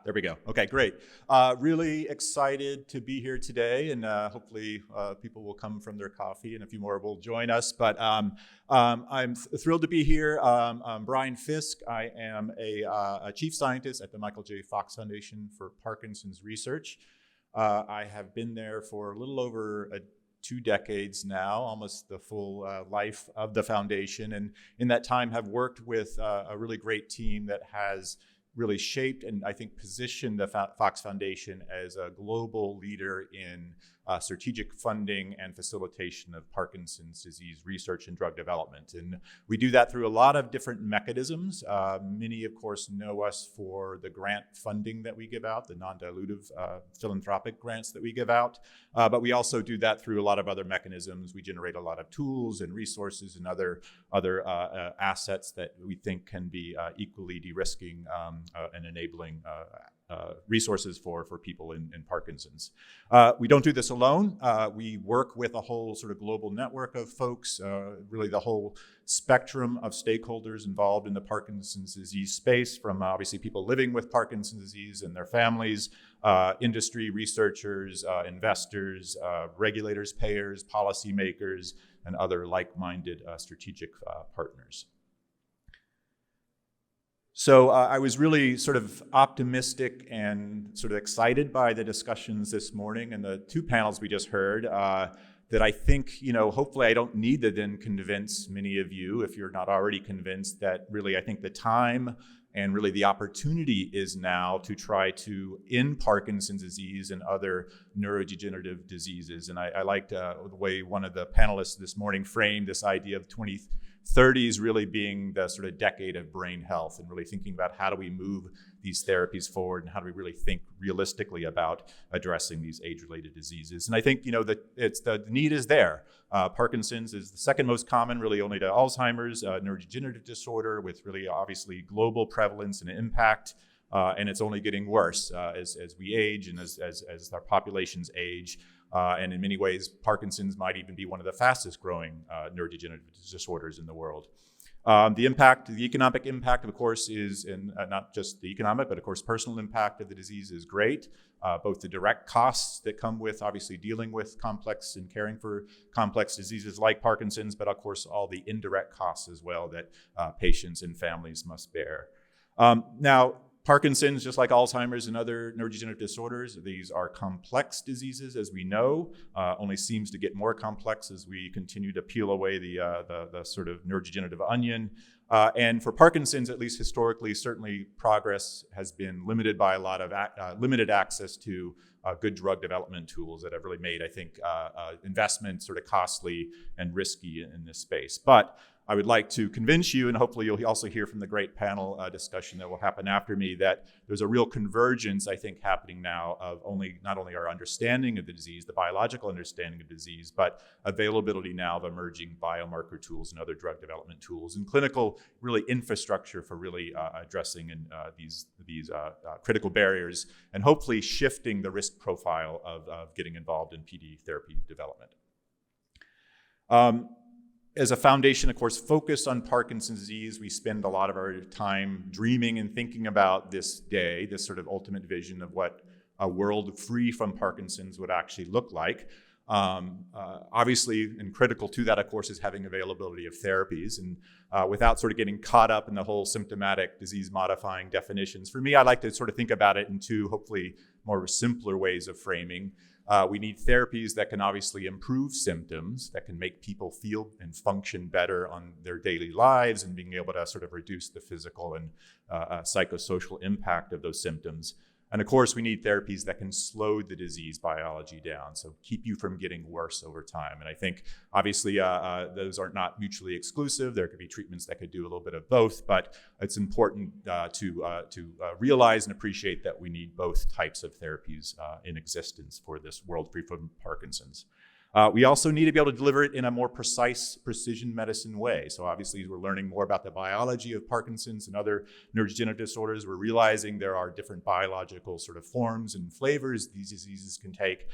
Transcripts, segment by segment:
There we go. Okay, great. Really excited to be here today, and hopefully people will come from their coffee, and a few more will join us. But I'm thrilled to be here. I'm Brian Fiske. I am a chief scientist at the Michael J. Fox Foundation for Parkinson's Research. I have been there for a little over 2 decades now, almost the full life of the foundation, and in that time have worked with a really great team that has really shaped and I think positioned the Fox Foundation as a global leader in strategic funding and facilitation of Parkinson's disease research and drug development. And we do that through a lot of different mechanisms. Many, of course, know us for the grant funding that we give out, the non-dilutive philanthropic grants that we give out. But we also do that through a lot of other mechanisms. We generate a lot of tools and resources and other assets that we think can be equally de-risking and enabling resources for people in Parkinson's. We don't do this alone. We work with a whole sort of global network of folks, really the whole spectrum of stakeholders involved in the Parkinson's disease space, from obviously people living with Parkinson's disease and their families, industry, researchers, investors, regulators, payers, policymakers, and other like-minded strategic partners. So I was really sort of optimistic and sort of excited by the discussions this morning and the 2 panels we just heard that I think, hopefully I don't need to then convince many of you, if you're not already convinced, that really I think the time and really the opportunity is now to try to end Parkinson's disease and other neurodegenerative diseases. And I liked the way one of the panelists this morning framed this idea of 2030s really being the sort of decade of brain health, and really thinking about how do we move these therapies forward and how do we really think realistically about addressing these age-related diseases. And I think, the need is there. Parkinson's is the second most common, really only to Alzheimer's, neurodegenerative disorder with really obviously global prevalence and impact. And it's only getting worse as we age and as our populations age. And in many ways, Parkinson's might even be one of the fastest growing neurodegenerative disorders in the world. The economic impact, of course, is, and not just the economic, but of course, personal impact of the disease is great. Both the direct costs that come with obviously dealing with complex and caring for complex diseases like Parkinson's, but of course, all the indirect costs as well that patients and families must bear. Now, Parkinson's, just like Alzheimer's and other neurodegenerative disorders, these are complex diseases, as we know. Only seems to get more complex as we continue to peel away the sort of neurodegenerative onion. And for Parkinson's, at least historically, certainly progress has been limited by a lot of limited access to good drug development tools that have really made, I think, investment sort of costly and risky in this space. But I would like to convince you, and hopefully you'll also hear from the great panel discussion that will happen after me, that there's a real convergence, I think, happening now of not only our understanding of the disease, the biological understanding of disease, but availability now of emerging biomarker tools and other drug development tools and clinical really infrastructure for really addressing these critical barriers and hopefully shifting the risk profile of getting involved in PD therapy development. As a foundation, of course, focused on Parkinson's disease, we spend a lot of our time dreaming and thinking about this day, this sort of ultimate vision of what a world free from Parkinson's would actually look like. Obviously, and critical to that, of course, is having availability of therapies. And without sort of getting caught up in the whole symptomatic disease-modifying definitions, for me, I like to sort of think about it in 2, hopefully, more simpler ways of framing. We need therapies that can obviously improve symptoms, that can make people feel and function better on their daily lives and being able to sort of reduce the physical and psychosocial impact of those symptoms. And of course, we need therapies that can slow the disease biology down, so keep you from getting worse over time. And I think, obviously, those are not mutually exclusive. There could be treatments that could do a little bit of both, but it's important to realize and appreciate that we need both types of therapies in existence for this world free from Parkinson's. We also need to be able to deliver it in a more precise, precision medicine way. So obviously, we're learning more about the biology of Parkinson's and other neurodegenerative disorders. We're realizing there are different biological sort of forms and flavors these diseases can take.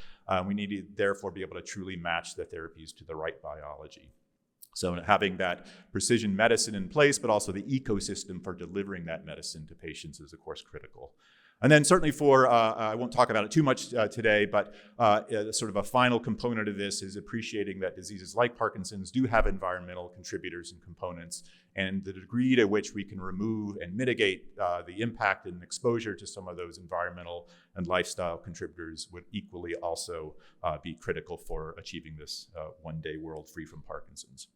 We need to therefore be able to truly match the therapies to the right biology. So having that precision medicine in place, but also the ecosystem for delivering that medicine to patients is, of course, critical. And then certainly I won't talk about it too much today, but sort of a final component of this is appreciating that diseases like Parkinson's do have environmental contributors and components, and the degree to which we can remove and mitigate the impact and exposure to some of those environmental and lifestyle contributors would equally also be critical for achieving this one-day world free from Parkinson's.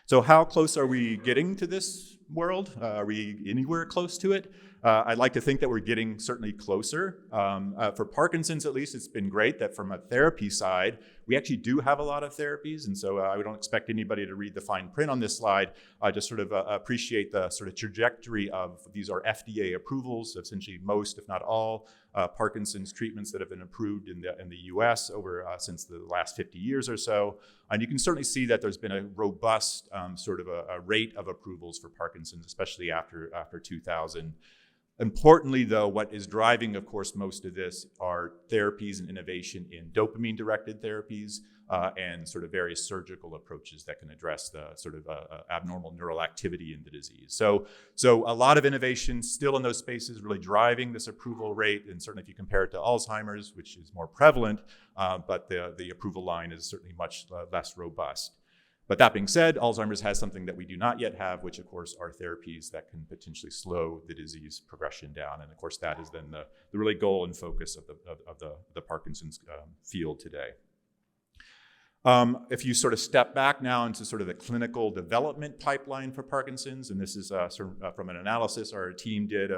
So how close are we getting to this world? Are we anywhere close to it? I'd like to think that we're getting certainly closer. For Parkinson's, at least, it's been great that from a therapy side, we actually do have a lot of therapies. And so I don't expect anybody to read the fine print on this slide. I just sort of appreciate the sort of trajectory of these are FDA approvals, essentially most, if not all, Parkinson's treatments that have been approved in the US since the last 50 years or so. And you can certainly see that there's been a robust sort of a rate of approvals for Parkinson's, especially after 2000. Importantly, though, what is driving, of course, most of this are therapies and innovation in dopamine-directed therapies and sort of various surgical approaches that can address the sort of abnormal neural activity in the disease. So a lot of innovation still in those spaces really driving this approval rate, and certainly if you compare it to Alzheimer's, which is more prevalent, but the approval line is certainly much less robust. But that being said, Alzheimer's has something that we do not yet have, which of course are therapies that can potentially slow the disease progression down. And of course that is then the really goal and focus of the Parkinson's field today. If you sort of step back now into sort of the clinical development pipeline for Parkinson's, and this is from an analysis our team did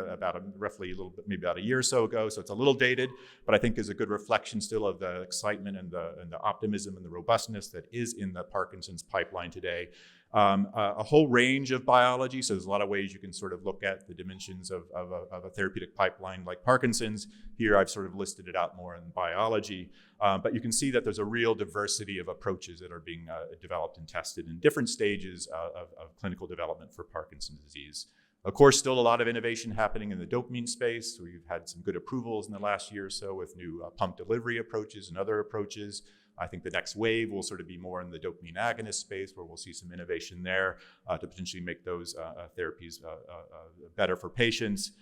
roughly a little bit, maybe about a year or so ago, so it's a little dated, but I think is a good reflection still of the excitement and the optimism and the robustness that is in the Parkinson's pipeline today. A whole range of biology, so there's a lot of ways you can sort of look at the dimensions of a therapeutic pipeline like Parkinson's. Here I've sort of listed it out more in biology, but you can see that there's a real diversity of approaches that are being developed and tested in different stages of clinical development for Parkinson's disease. Of course, still a lot of innovation happening in the dopamine space. We've had some good approvals in the last year or so with new pump delivery approaches and other approaches. I think the next wave will sort of be more in the dopamine agonist space, where we'll see some innovation there to potentially make those therapies better for patients.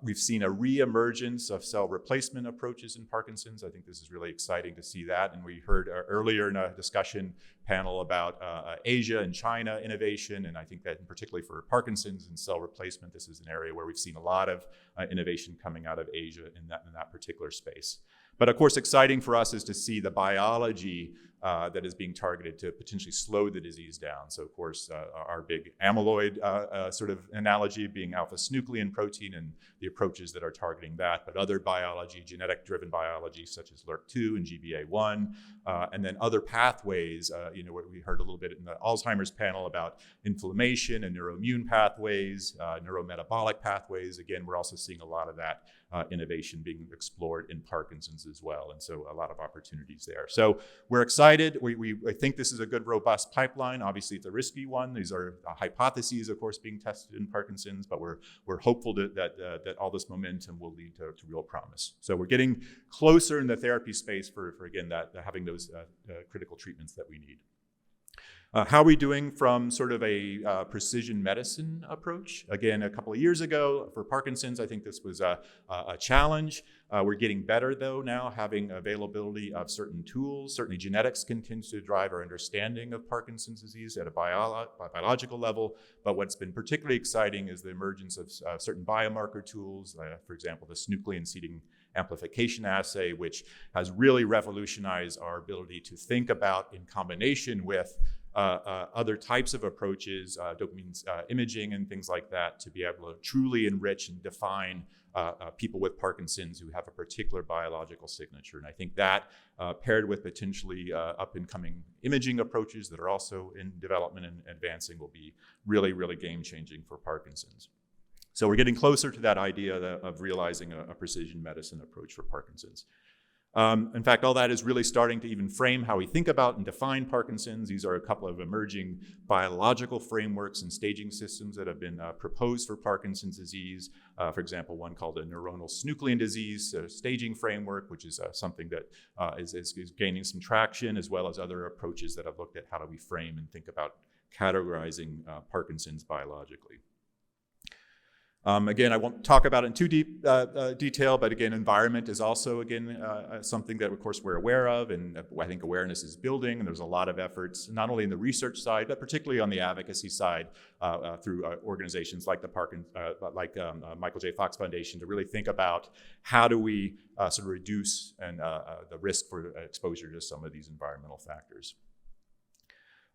We've seen a reemergence of cell replacement approaches in Parkinson's. I think this is really exciting to see that. And we heard earlier in a discussion panel about Asia and China innovation. And I think that particularly for Parkinson's and cell replacement, this is an area where we've seen a lot of innovation coming out of Asia in that particular space. But of course, exciting for us is to see the biology that is being targeted to potentially slow the disease down. So of course, our big amyloid sort of analogy being alpha-synuclein protein and the approaches that are targeting that, but other biology, genetic-driven biology such as LRRK2 and GBA1, and then other pathways, what we heard a little bit in the Alzheimer's panel about inflammation and neuroimmune pathways, neurometabolic pathways. Again, we're also seeing a lot of that innovation being explored in Parkinson's as well. And so a lot of opportunities there. So we're excited. I think this is a good, robust pipeline. Obviously, it's a risky one. These are hypotheses, of course, being tested in Parkinson's, but we're hopeful that all this momentum will lead to real promise. So we're getting closer in the therapy space for again, having those critical treatments that we need. How are we doing from sort of a precision medicine approach? Again, a couple of years ago for Parkinson's, I think this was a challenge. We're getting better though now, having availability of certain tools. Certainly genetics continues to drive our understanding of Parkinson's disease at a biological level, but what's been particularly exciting is the emergence of certain biomarker tools, for example, the synuclein seeding amplification assay, which has really revolutionized our ability to think about in combination with other types of approaches, dopamine imaging and things like that, to be able to truly enrich and define people with Parkinson's who have a particular biological signature. And I think that paired with potentially up-and-coming imaging approaches that are also in development and advancing will be really, really game-changing for Parkinson's. So we're getting closer to that idea of realizing a precision medicine approach for Parkinson's. In fact, all that is really starting to even frame how we think about and define Parkinson's. These are a couple of emerging biological frameworks and staging systems that have been proposed for Parkinson's disease. For example, one called a neuronal synuclein disease staging framework, which is something that is gaining some traction, as well as other approaches that have looked at how do we frame and think about categorizing Parkinson's biologically. Again, I won't talk about it in too deep detail, but again, environment is also, again, something that, of course, we're aware of, and I think awareness is building, and there's a lot of efforts, not only in the research side, but particularly on the advocacy side through organizations like the Michael J. Fox Foundation to really think about how do we sort of reduce the risk for exposure to some of these environmental factors.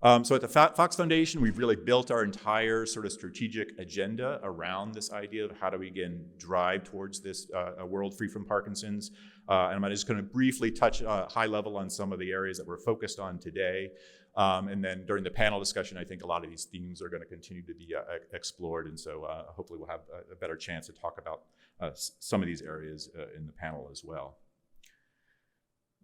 So at the Fox Foundation, we've really built our entire sort of strategic agenda around this idea of how do we, again, drive towards this a world free from Parkinson's. And I'm just going to briefly touch high level on some of the areas that we're focused on today. And then during the panel discussion, I think a lot of these themes are going to continue to be explored. And so hopefully we'll have a better chance to talk about some of these areas in the panel as well.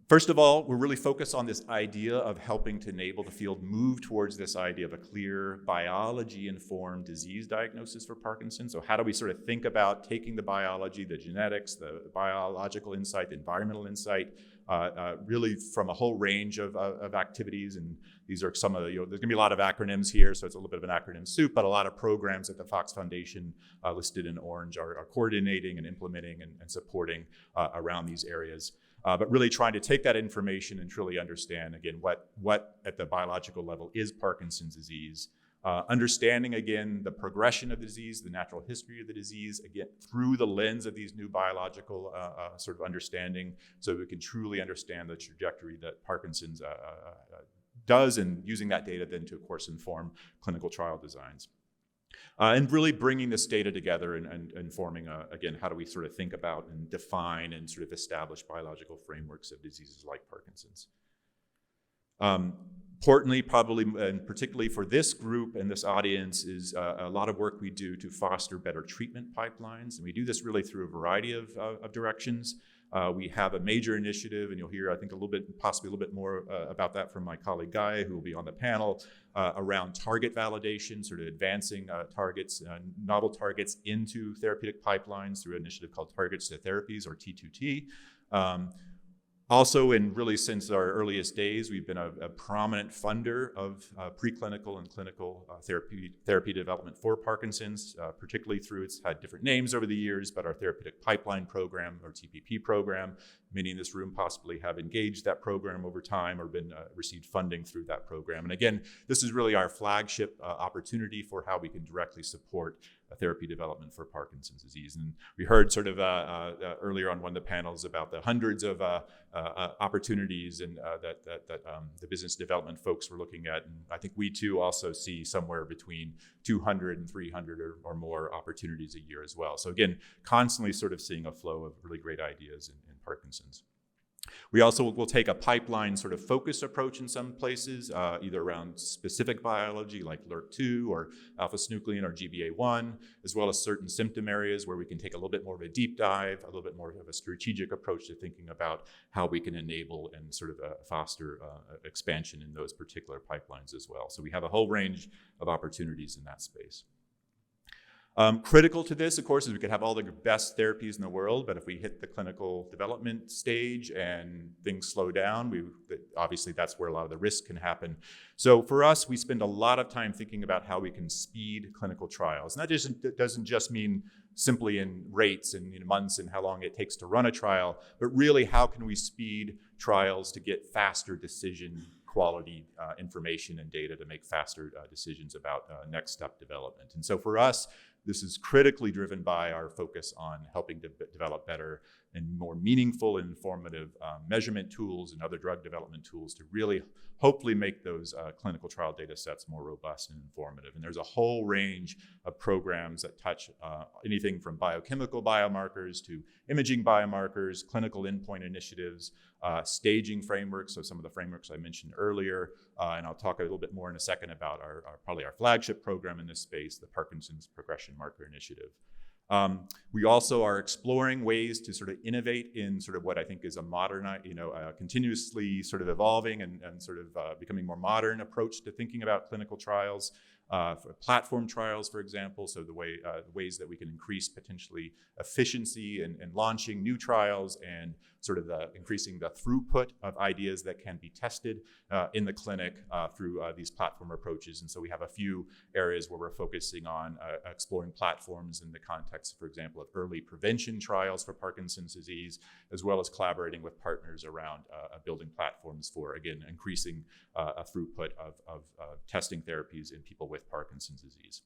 First of all, we're really focused on this idea of helping to enable the field move towards this idea of a clear biology-informed disease diagnosis for Parkinson's. So how do we sort of think about taking the biology, the genetics, the biological insight, the environmental insight, really from a whole range of activities. And these are some of the, there's gonna be a lot of acronyms here, so it's a little bit of an acronym soup, but a lot of programs at the Fox Foundation listed in orange are coordinating and implementing and supporting around these areas. But really trying to take that information and truly understand, again, what at the biological level is Parkinson's disease. Understanding, again, the progression of the disease, the natural history of the disease, again, through the lens of these new biological sort of understanding, so we can truly understand the trajectory that Parkinson's does, and using that data then to, of course, inform clinical trial designs. And really bringing this data together and informing, again, how do we sort of think about and define and sort of establish biological frameworks of diseases like Parkinson's. Importantly, probably, and particularly for this group and this audience, is a lot of work we do to foster better treatment pipelines. And we do this really through a variety of directions. We have a major initiative, and you'll hear, I think, possibly a little bit more about that from my colleague Guy, who will be on the panel, around target validation, sort of advancing targets, novel targets into therapeutic pipelines through an initiative called Targets to Therapies, or T2T. Also, and really since our earliest days, we've been a prominent funder of preclinical and clinical therapy development for Parkinson's, particularly through, it's had different names over the years, but our Therapeutic Pipeline Program, or TPP program. Many in this room possibly have engaged that program over time or been received funding through that program. And again, this is really our flagship opportunity for how we can directly support therapy development for Parkinson's disease. And we heard sort of earlier on one of the panels about the hundreds of opportunities and that the business development folks were looking at. And I think we too also see somewhere between 200 and 300 or more opportunities a year as well. So again, constantly sort of seeing a flow of really great ideas in Parkinson's. We also will take a pipeline sort of focus approach in some places, either around specific biology like LRRK2 or alpha-synuclein or GBA1, as well as certain symptom areas where we can take a little bit more of a deep dive, a little bit more of a strategic approach to thinking about how we can enable and sort of foster expansion in those particular pipelines as well. So we have a whole range of opportunities in that space. Critical to this, of course, is we could have all the best therapies in the world, but if we hit the clinical development stage and things slow down, obviously that's where a lot of the risk can happen. So for us, we spend a lot of time thinking about how we can speed clinical trials. And that doesn't just mean simply in rates and months and how long it takes to run a trial, but really how can we speed trials to get faster decision quality information and data to make faster decisions about next step development. And so for us, this is critically driven by our focus on helping to develop better and more meaningful and informative measurement tools and other drug development tools to really hopefully make those clinical trial data sets more robust and informative. And there's a whole range of programs that touch anything from biochemical biomarkers to imaging biomarkers, clinical endpoint initiatives, staging frameworks, so some of the frameworks I mentioned earlier, and I'll talk a little bit more in a second about probably our flagship program in this space, the Parkinson's Progression Marker Initiative. We also are exploring ways to sort of innovate in sort of what I think is a modern, continuously sort of evolving and sort of becoming more modern approach to thinking about clinical trials. for platform trials, for example, so the ways that we can increase potentially efficiency in launching new trials and sort of increasing the throughput of ideas that can be tested in the clinic through these platform approaches. And so we have a few areas where we're focusing on exploring platforms in the context, for example, of early prevention trials for Parkinson's disease, as well as collaborating with partners around building platforms for, again, increasing a throughput of testing therapies in people with Parkinson's disease.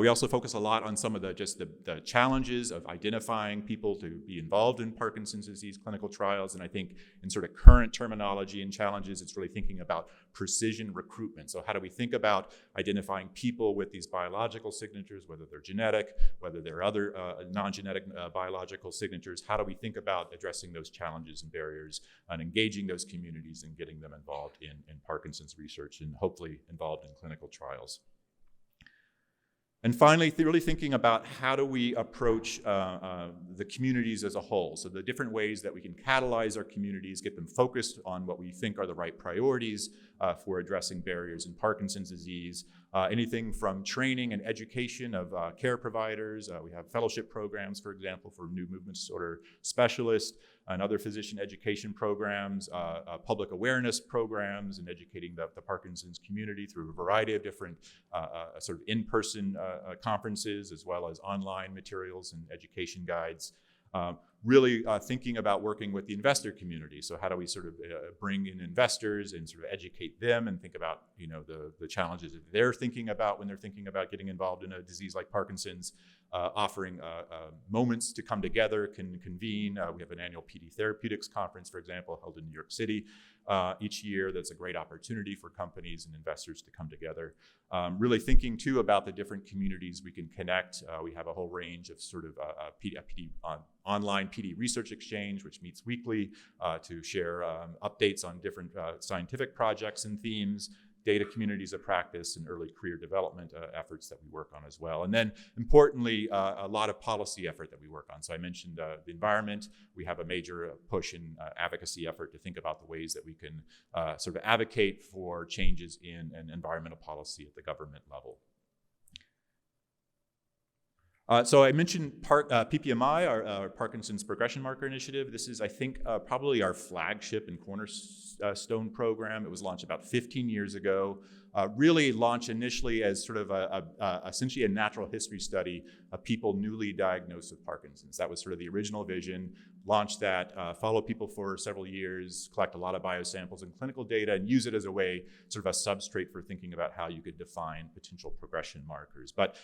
We also focus a lot on some of the challenges of identifying people to be involved in Parkinson's disease clinical trials. And I think in sort of current terminology and challenges, it's really thinking about precision recruitment. So how do we think about identifying people with these biological signatures, whether they're genetic, whether they're other non-genetic biological signatures? How do we think about addressing those challenges and barriers and engaging those communities and getting them involved in Parkinson's research and hopefully involved in clinical trials? And finally, really thinking about how do we approach the communities as a whole. So the different ways that we can catalyze our communities, get them focused on what we think are the right priorities for addressing barriers in Parkinson's disease. Anything from training and education of care providers. We have fellowship programs, for example, for new movement disorder specialists, and other physician education programs, public awareness programs, and educating the Parkinson's community through a variety of different sort of in-person conferences, as well as online materials and education guides. Really thinking about working with the investor community. So how do we sort of bring in investors and sort of educate them and think about, you know, the challenges that they're thinking about when they're thinking about getting involved in a disease like Parkinson's, offering moments to come together, can convene. We have an annual PD Therapeutics conference, for example, held in New York City each year. That's a great opportunity for companies and investors to come together. Really thinking too about the different communities we can connect. We have a whole range of sort of online PD research exchange, which meets weekly to share updates on different scientific projects and themes, data communities of practice, and early career development efforts that we work on as well. And then importantly, a lot of policy effort that we work on. So I mentioned the environment. We have a major push in advocacy effort to think about the ways that we can sort of advocate for changes in an environmental policy at the government level. So I mentioned PPMI, our Parkinson's Progression Marker Initiative. This is, I think, probably our flagship and cornerstone program. It was launched about 15 years ago. Really launched initially as sort of essentially a natural history study of people newly diagnosed with Parkinson's. That was sort of the original vision. Launched that, follow people for several years, collect a lot of biosamples and clinical data, and use it as a way, sort of a substrate for thinking about how you could define potential progression markers. But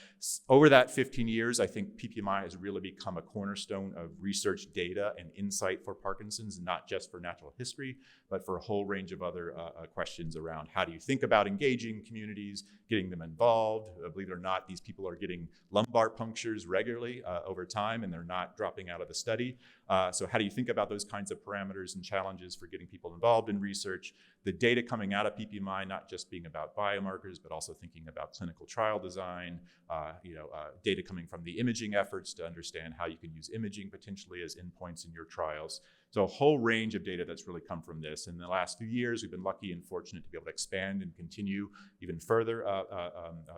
over that 15 years, I think PPMI has really become a cornerstone of research data and insight for Parkinson's, not just for natural history, but for a whole range of other questions around how do you think about engaging communities, getting them involved. Believe it or not, these people are getting lumbar punctures regularly over time, and they're not dropping out of the study. So how do you think about those kinds of parameters and challenges for getting people involved in research? The data coming out of PPMI, not just being about biomarkers, but also thinking about clinical trial design, data coming from the imaging efforts to understand how you can use imaging potentially as endpoints in your trials. So a whole range of data that's really come from this. In the last few years, we've been lucky and fortunate to be able to expand and continue even further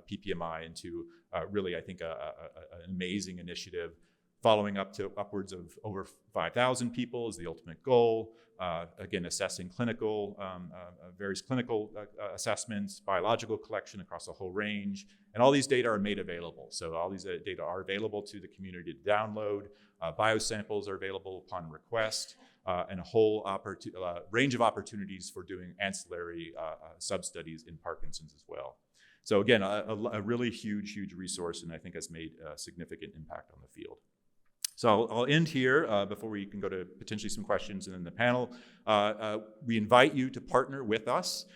PPMI into really, I think, an amazing initiative. Following up to upwards of over 5,000 people is the ultimate goal. Again, assessing various clinical assessments, biological collection across a whole range. And all these data are made available. So all these data are available to the community to download. Biosamples are available upon request. And a whole range of opportunities for doing ancillary sub-studies in Parkinson's as well. So again, a really huge resource, and I think has made a significant impact on the field. So I'll end here before we can go to potentially some questions and then the panel. We invite you to partner with us.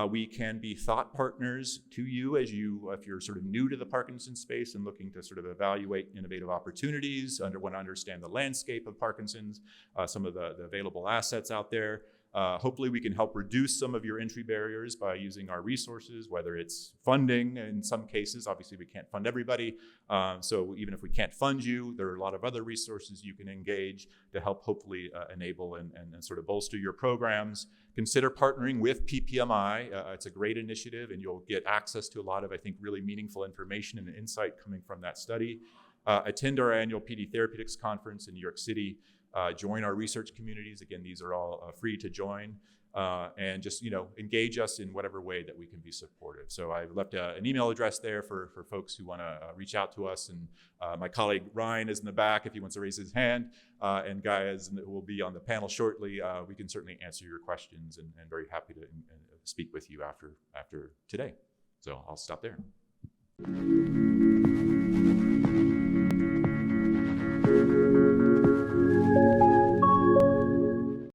We can be thought partners to you if you're sort of new to the Parkinson's space and looking to sort of evaluate innovative opportunities, want to understand the landscape of Parkinson's, some of the available assets out there. Hopefully we can help reduce some of your entry barriers by using our resources, whether it's funding in some cases. Obviously we can't fund everybody. So even if we can't fund you, there are a lot of other resources you can engage to help hopefully enable and sort of bolster your programs. Consider partnering with PPMI. It's a great initiative, and you'll get access to a lot of, I think, really meaningful information and insight coming from that study. Attend our annual PD Therapeutics Conference in New York City. Join our research communities. Again, these are all free to join. And just, engage us in whatever way that we can be supportive. So I've left an email address there for folks who want to reach out to us. And my colleague Ryan is in the back if he wants to raise his hand. And Guy will be on the panel shortly. We can certainly answer your questions and very happy to speak with you after today. So I'll stop there.